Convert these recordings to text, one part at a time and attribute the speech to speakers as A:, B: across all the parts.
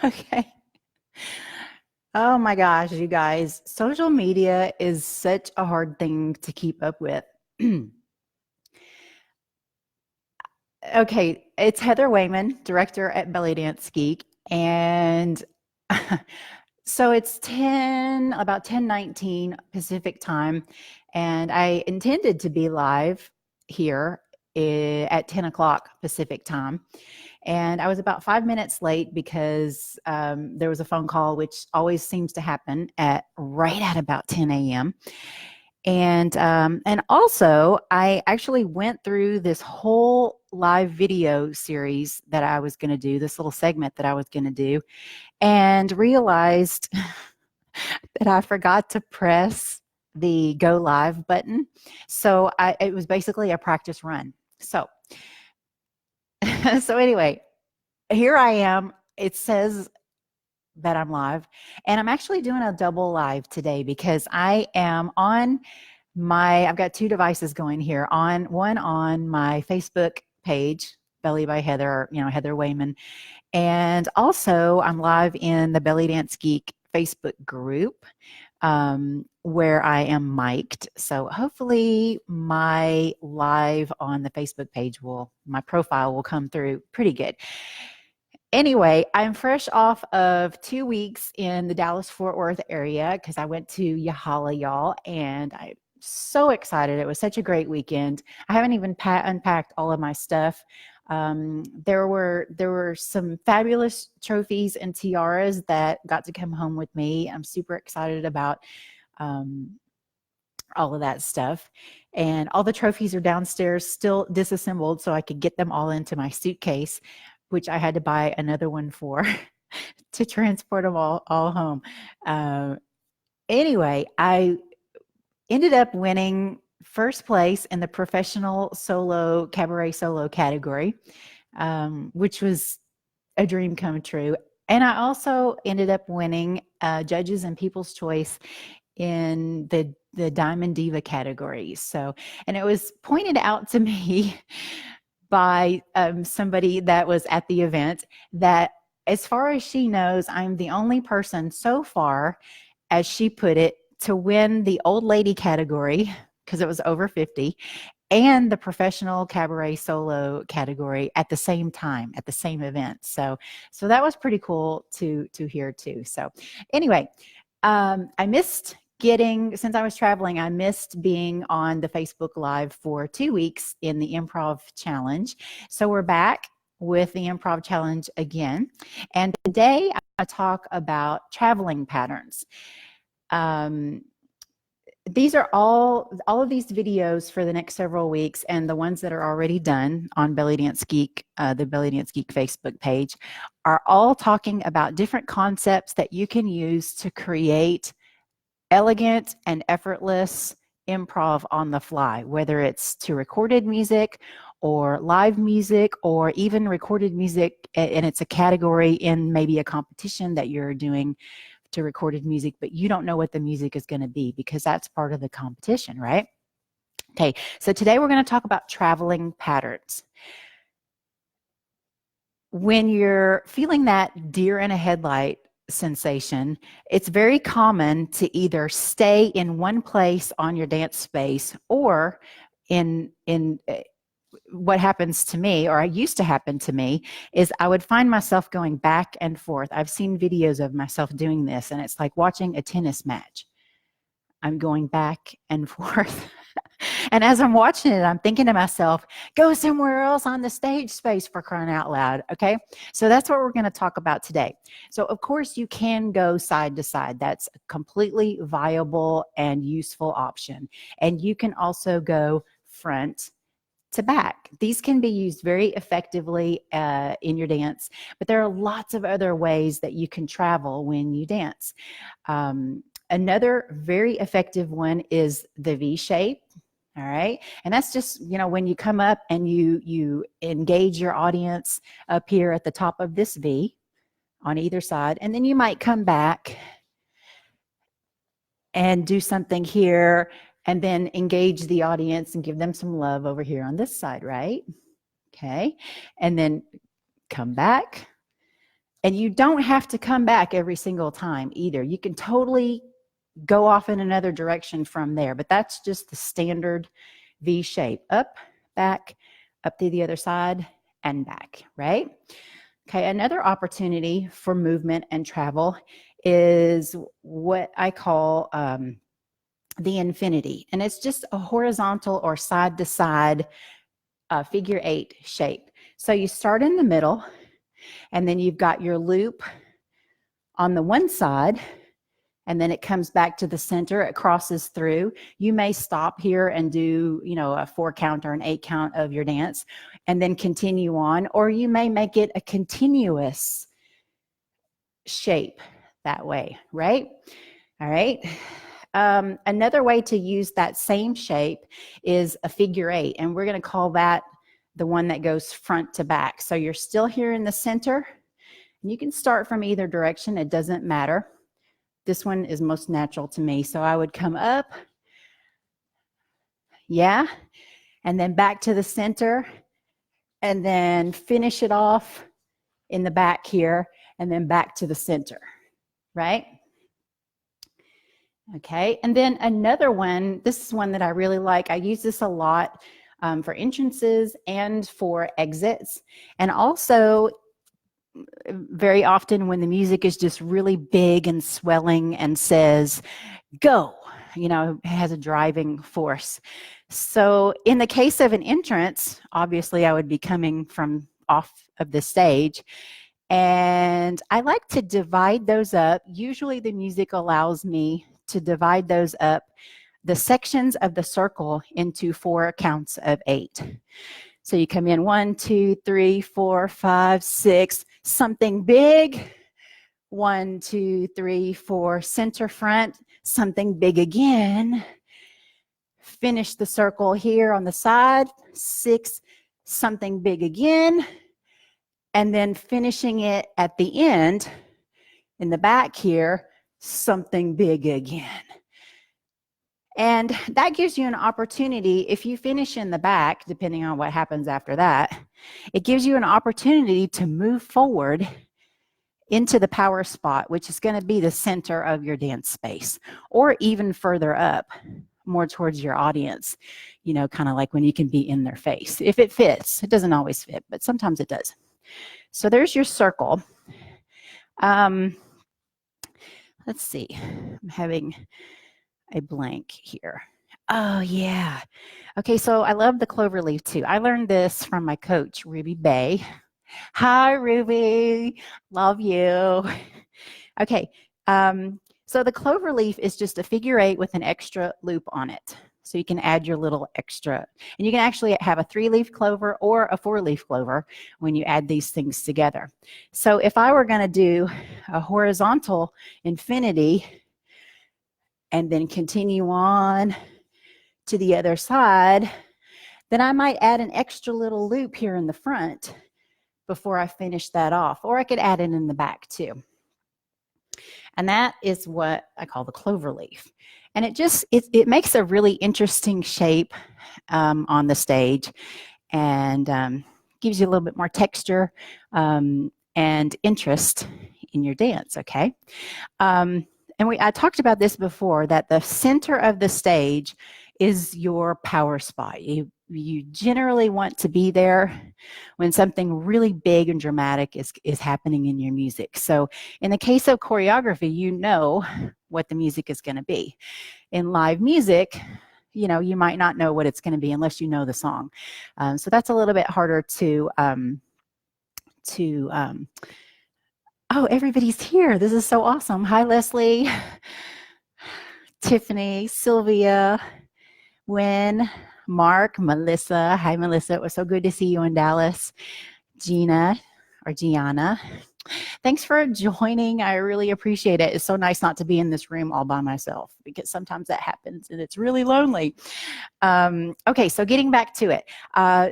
A: Okay. Oh my gosh, you guys, social media is such a hard thing to keep up with. Okay, it's Heather Wayman, director at Belly Dance Geek, and so it's about 10:19 Pacific time, and I intended to be live here at 10 o'clock Pacific time. And I was about 5 minutes late because there was a phone call, which always seems to happen right at about 10 a.m. And also, I actually went through this whole live video series that I was going to do, this little segment that I was going to do, and realized that I forgot to press the go live button. So it was basically a practice run. So, so anyway, here I am. It says that I'm live, and I'm actually doing a double live today because I am on I've got two devices going here, one on my Facebook page, Belly by Heather, Heather Wayman. And also I'm live in the Belly Dance Geek Facebook group, where I am mic'd. So hopefully my live on the Facebook page my profile will come through pretty good. Anyway, I'm fresh off of 2 weeks in the Dallas-Fort Worth area because I went to Yahala, y'all, and I'm so excited. It was such a great weekend. I haven't even unpacked all of my stuff. There were some fabulous trophies and tiaras that got to come home with me. I'm super excited about all of that stuff. And all the trophies are downstairs, still disassembled, so I could get them all into my suitcase, which I had to buy another one for to transport them all home. Anyway, I ended up winning first place in the professional cabaret solo category, which was a dream come true. And I also ended up winning Judges and People's Choice in the Diamond Diva category. So, and it was pointed out to me by somebody that was at the event that, as far as she knows, I'm the only person so far, as she put it, to win the old lady category, because it was over 50, and the professional cabaret solo category at the same time, at the same event. So that was pretty cool to hear too. So anyway, since I was traveling, I missed being on the Facebook Live for 2 weeks in the Improv Challenge. So we're back with the Improv Challenge again. And today I talk about traveling patterns. These are all of these videos for the next several weeks, and the ones that are already done on Belly Dance Geek, the Belly Dance Geek Facebook page, are all talking about different concepts that you can use to create elegant and effortless improv on the fly, whether it's to recorded music or live music or even recorded music, and it's a category in maybe a competition that you're doing to recorded music, but you don't know what the music is going to be because that's part of the competition, right? Okay, so today we're going to talk about traveling patterns. When you're feeling that deer in a headlight sensation, it's very common to either stay in one place on your dance space, or in what happens to me, or I used to happen to me, is I would find myself going back and forth. I've seen videos of myself doing this, and it's like watching a tennis match. I'm going back and forth. And as I'm watching it, I'm thinking to myself, go somewhere else on the stage space, for crying out loud. Okay. So that's what we're going to talk about today. So of course you can go side to side. That's a completely viable and useful option. And you can also go front to back. These can be used very effectively in your dance, but there are lots of other ways that you can travel when you dance. Another very effective one is the V shape. All right. And that's just, when you come up and you engage your audience up here at the top of this V on either side, and then you might come back and do something here, and then engage the audience and give them some love over here on this side, right? Okay. And then come back And you don't have to come back every single time either. You can totally go off in another direction from there, but that's just the standard V shape. Up, back, up to the other side, and back, right? Okay, another opportunity for movement and travel is what I call the infinity. And it's just a horizontal or side-to-side figure 8 shape. So you start in the middle, and then you've got your loop on the one side, and then it comes back to the center. It crosses through. You may stop here and do, a 4 count or an 8 count of your dance and then continue on, or you may make it a continuous shape that way, right? All right. Another way to use that same shape is a figure 8, and we're going to call that the one that goes front to back. So you're still here in the center. You can start from either direction. It doesn't matter. This one is most natural to me. So I would come up, yeah, and then back to the center, and then finish it off in the back here, and then back to the center, right? Okay, and then another one, this is one that I really like. I use this a lot for entrances and for exits, and also very often when the music is just really big and swelling and says, go, it has a driving force. So in the case of an entrance, obviously I would be coming from off of the stage, and I like to divide those up. Usually the music allows me to divide those up, the sections of the circle, into 4 counts of 8. So you come in 1, 2, 3, 4, 5, 6, something big. 1, 2, 3, 4, center front, something big again. Finish the circle here on the side, 6, something big again. And then finishing it at the end, in the back here, something big again. And that gives you an opportunity, if you finish in the back, depending on what happens after that, it gives you an opportunity to move forward into the power spot, which is going to be the center of your dance space, or even further up, more towards your audience, kind of like when you can be in their face. If it fits, it doesn't always fit, but sometimes it does. So there's your circle. Let's see, I'm having a blank here. Oh, yeah. Okay, so I love the clover leaf too. I learned this from my coach, Ruby Bay. Hi, Ruby. Love you. Okay, so the clover leaf is just a figure 8 with an extra loop on it. So you can add your little extra. And you can actually have a 3-leaf clover or a 4-leaf clover when you add these things together. So if I were going to do a horizontal infinity and then continue on to the other side, then I might add an extra little loop here in the front before I finish that off, or I could add it in the back too. And that is what I call the clover leaf. And it makes a really interesting shape on the stage, and gives you a little bit more texture and interest in your dance, okay? And I talked about this before, that the center of the stage is your power spot. You generally want to be there when something really big and dramatic is happening in your music. So in the case of choreography, you know what the music is going to be. In live music, you might not know what it's going to be unless you know the song. So that's a little bit harder to oh, everybody's here. This is so awesome. Hi, Leslie, Tiffany, Sylvia, Wynn, Mark, Melissa. Hi, Melissa. It was so good to see you in Dallas. Gina or Gianna. Thanks for joining. I really appreciate it. It's so nice not to be in this room all by myself, because sometimes that happens and it's really lonely. Okay, so getting back to it.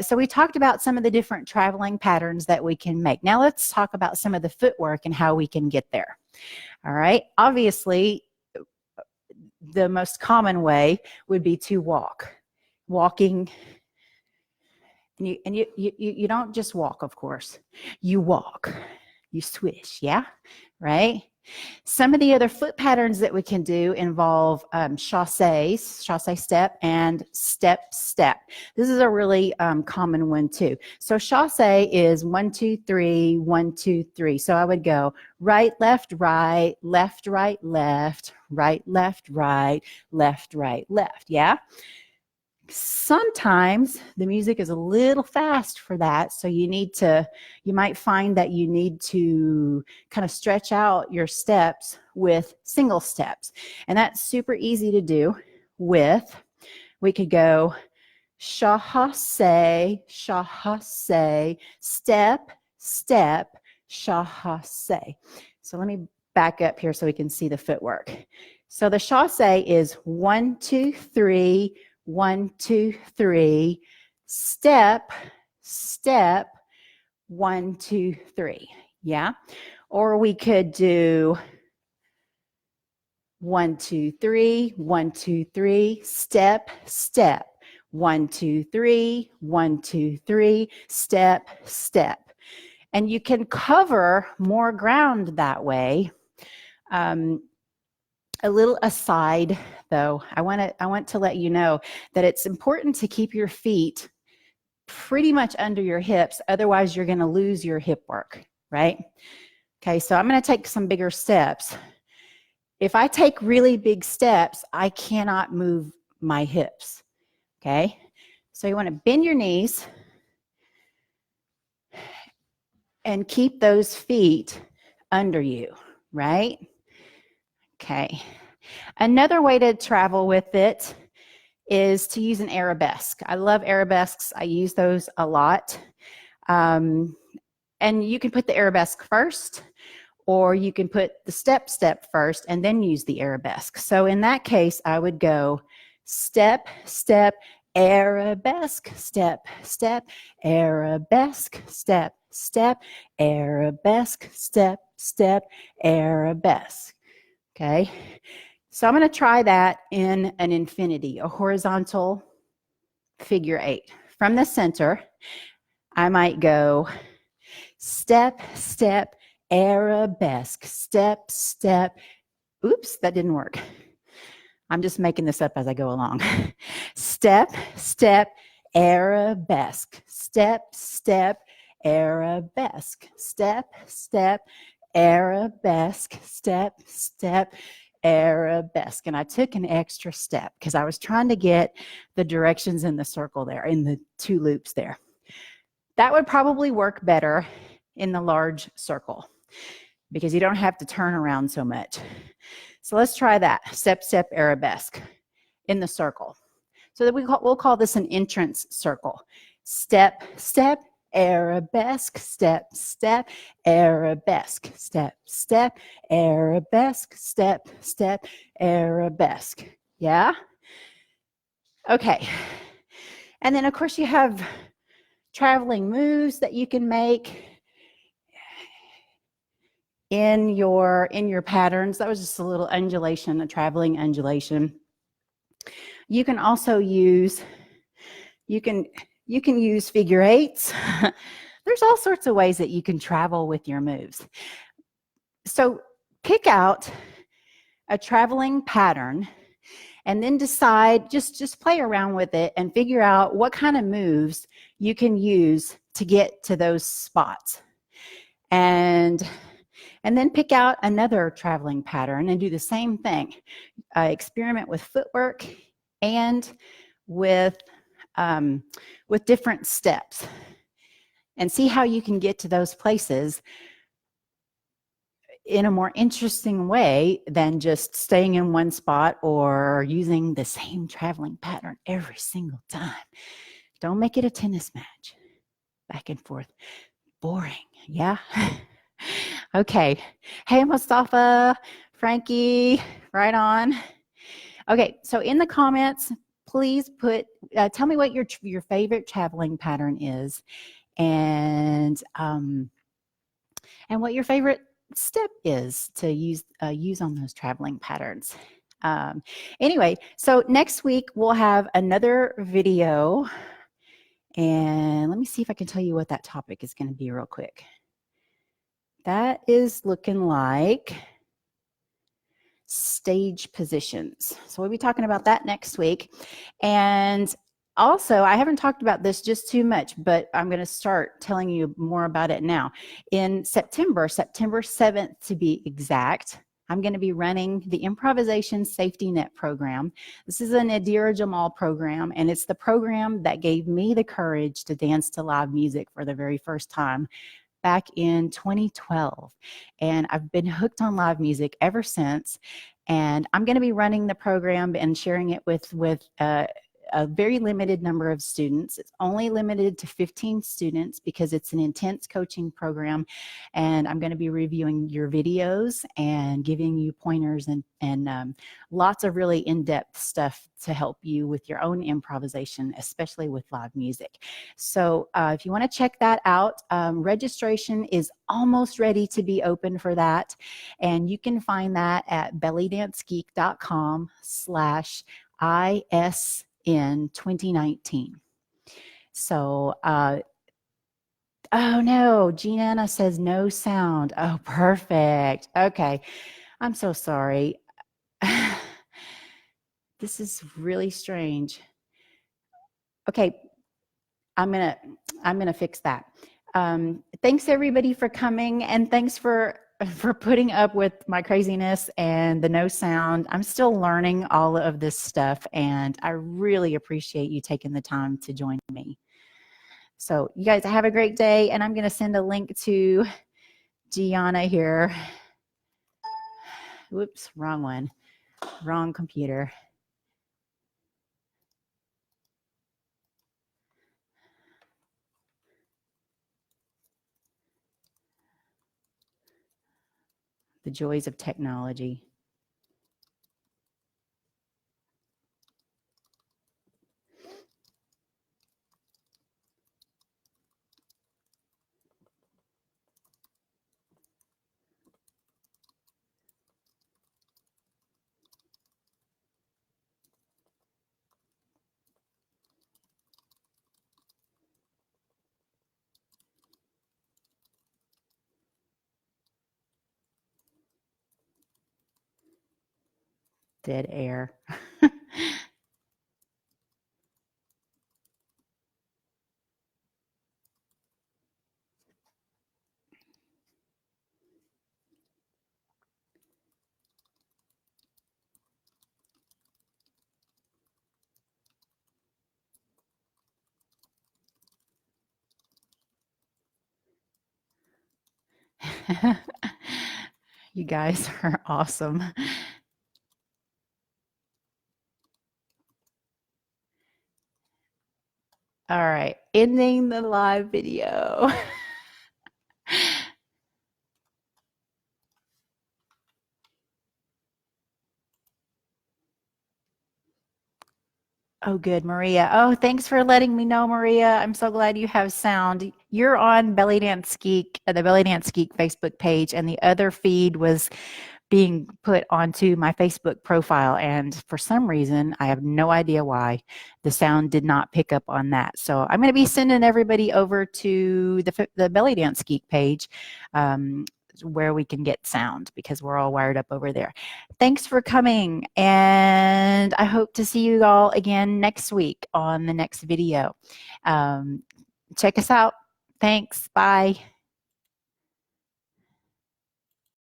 A: So we talked about some of the different traveling patterns that we can make. Now let's talk about some of the footwork and how we can get there. All right, obviously, the most common way would be to walk. Walking, and you don't just walk, of course. You walk. you swish, yeah? Right? Some of the other foot patterns that we can do involve chassé step, and step, step. This is a really common one too. So chassé is 1, 2, 3, 1, 2, 3. So I would go right, left, right, left, right, left, right, left, right, left, right, left. Yeah? Sometimes the music is a little fast for that, so you might find that you need to kind of stretch out your steps with single steps. And that's super easy to do we could go chassé, chassé, step, step, chassé. So let me back up here so we can see the footwork. So the chassé is 1, 2, 3, 1, 2, 3, step, step, 1, 2, 3. Yeah. Or we could do 1, 2, 3, 1, 2, 3, step, step, 1, 2, 3, 1, 2, 3, step, step. And you can cover more ground that way. A little aside, though, I want to let you know that it's important to keep your feet pretty much under your hips. Otherwise, you're going to lose your hip work, right? Okay, so I'm going to take some bigger steps. If I take really big steps, I cannot move my hips, okay? So you want to bend your knees and keep those feet under you, right? Okay. Another way to travel with it is to use an arabesque. I love arabesques. I use those a lot. And you can put the arabesque first, or you can put the step first and then use the arabesque. So in that case, I would go step, step, arabesque, step, step, arabesque, step, step, arabesque, step, step, arabesque. Okay. So I'm going to try that in an infinity, a horizontal figure 8. From the center, I might go step, step, arabesque, step, step. Oops, that didn't work. I'm just making this up as I go along. Step, step, arabesque, step, step, arabesque, step, step, arabesque, step, step, arabesque. And I took an extra step because I was trying to get the directions in the circle there, in the 2 loops there. That would probably work better in the large circle because you don't have to turn around so much. So let's try that. Step, step, arabesque in the circle. So that we'll call this an entrance circle. Step, step, arabesque, step, step, arabesque, step, step, arabesque, step, step, arabesque. Yeah? Okay. And then, of course, you have traveling moves that you can make in your patterns. That was just a little undulation, a traveling undulation. You can also use, you can use figure 8s. There's all sorts of ways that you can travel with your moves. So pick out a traveling pattern and then decide, just play around with it and figure out what kind of moves you can use to get to those spots. And then pick out another traveling pattern and do the same thing. Experiment with footwork and with different steps and see how you can get to those places in a more interesting way than just staying in one spot or using the same traveling pattern every single time. Don't make it a tennis match. Back and forth. Boring, yeah? Okay. Hey, Mustafa, Frankie, right on. Okay, so in the comments, please tell me what your favorite traveling pattern is, and what your favorite step is to use on those traveling patterns. Anyway, so next week we'll have another video, and let me see if I can tell you what that topic is going to be real quick. that is looking like stage positions. So we'll be talking about that next week. And also, I haven't talked about this just too much, but I'm going to start telling you more about it now. In September 7th to be exact, I'm going to be running the Improvisation Safety Net program. This is an Adira Jamal program, and it's the program that gave me the courage to dance to live music for the very first time back in 2012. And I've been hooked on live music ever since. And I'm going to be running the program and sharing it with a very limited number of students. It's only limited to 15 students because it's an intense coaching program. And I'm going to be reviewing your videos and giving you pointers and lots of really in-depth stuff to help you with your own improvisation, especially with live music. So if you want to check that out, registration is almost ready to be open for that. And you can find that at bellydancegeek.com/ISN 2019. So, oh no, Gianna says no sound. Oh, perfect. Okay. I'm so sorry. This is really strange. Okay. I'm gonna fix that. Thanks everybody for coming, and thanks for putting up with my craziness and the no sound. I'm still learning all of this stuff, and I really appreciate you taking the time to join me. So you guys have a great day, and I'm going to send a link to Gianna here. Whoops, wrong one, wrong computer. The joys of technology. Dead air. You guys are awesome. All right, ending the live video. Oh, good, Maria. Oh, thanks for letting me know, Maria. I'm so glad you have sound. You're on Belly Dance Geek, the Belly Dance Geek Facebook page, and the other feed was being put onto my Facebook profile. And for some reason, I have no idea why, the sound did not pick up on that. So I'm going to be sending everybody over to the Belly Dance Geek page where we can get sound because we're all wired up over there. Thanks for coming. And I hope to see you all again next week on the next video. Check us out. Thanks. Bye.